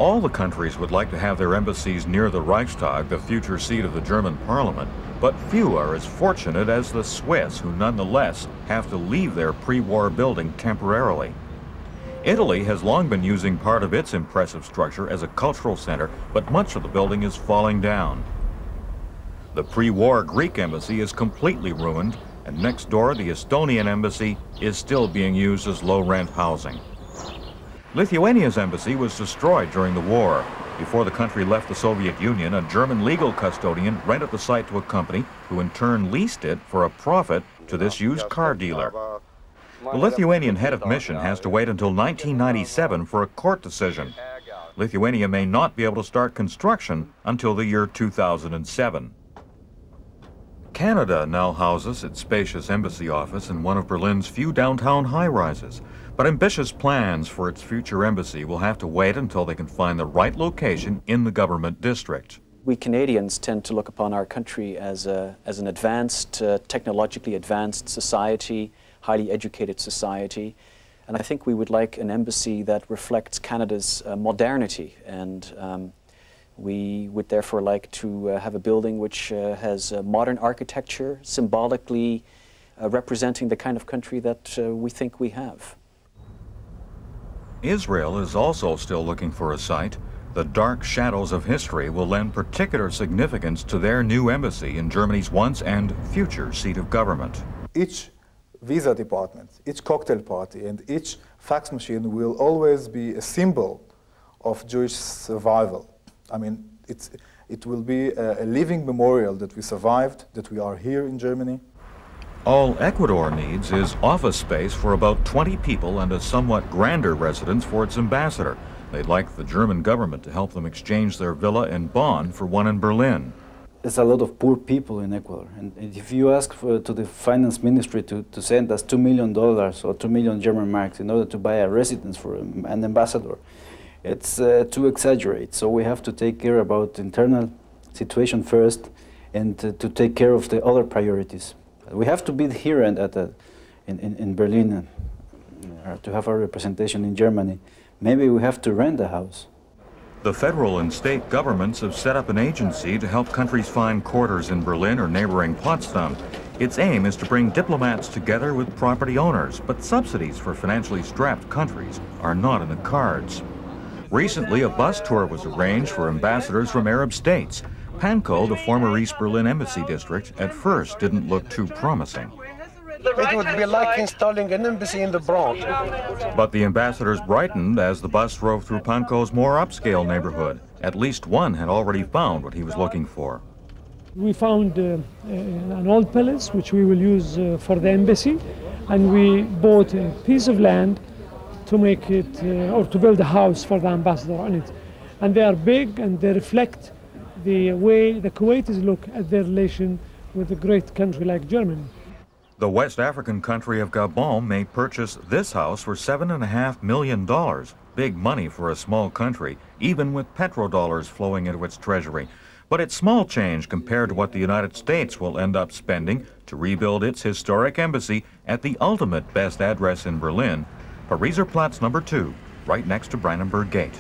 All the countries would like to have their embassies near the Reichstag, the future seat of the German parliament, but few are as fortunate as the Swiss, who nonetheless have to leave their pre-war building temporarily. Italy has long been using part of its impressive structure as a cultural center, but much of the building is falling down. The pre-war Greek embassy is completely ruined, and next door the Estonian embassy is still being used as low-rent housing. Lithuania's embassy was destroyed during the war. Before the country left the Soviet Union, a German legal custodian rented the site to a company who in turn leased it for a profit to this used car dealer. The Lithuanian head of mission has to wait until 1997 for a court decision. Lithuania may not be able to start construction until the year 2007. Canada now houses its spacious embassy office in one of Berlin's few downtown high-rises. But ambitious plans for its future embassy will have to wait until they can find the right location in the government district. We Canadians tend to look upon our country as an advanced, technologically advanced society, highly educated society. And I think we would like an embassy that reflects Canada's modernity. And we would therefore like to have a building which has modern architecture, symbolically representing the kind of country that we think we have. Israel is also still looking for a site. The dark shadows of history will lend particular significance to their new embassy in Germany's once and future seat of government. Each visa department, each cocktail party, and each fax machine will always be a symbol of Jewish survival. I mean, it will be a living memorial that we survived, that we are here in Germany. All Ecuador needs is office space for about 20 people and a somewhat grander residence for its ambassador. They'd like the German government to help them exchange their villa in Bonn for one in Berlin. There's a lot of poor people in Ecuador, and if you ask to the finance ministry to send us $2 million or 2 million German marks in order to buy a residence for an ambassador, it's too exaggerate. So we have to take care about the internal situation first and to take care of the other priorities. We have to be here and in Berlin to have our representation in Germany. Maybe we have to rent a house. The federal and state governments have set up an agency to help countries find quarters in Berlin or neighboring Potsdam. Its aim is to bring diplomats together with property owners, but subsidies for financially strapped countries are not in the cards. Recently, a bus tour was arranged for ambassadors from Arab states. Pankow, the former East Berlin embassy district, at first didn't look too promising. It would be like installing an embassy in the Bronx. But the ambassadors brightened as the bus drove through Pankow's more upscale neighborhood. At least one had already found what he was looking for. We found an old palace which we will use for the embassy, and we bought a piece of land to make it, or to build a house for the ambassador on it. And they are big and they reflect the way the Kuwaitis look at their relation with a great country like Germany. The West African country of Gabon may purchase this house for $7.5 million. Big money for a small country, even with petrodollars flowing into its treasury. But it's small change compared to what the United States will end up spending to rebuild its historic embassy at the ultimate best address in Berlin, Pariser Platz number 2, right next to Brandenburg Gate.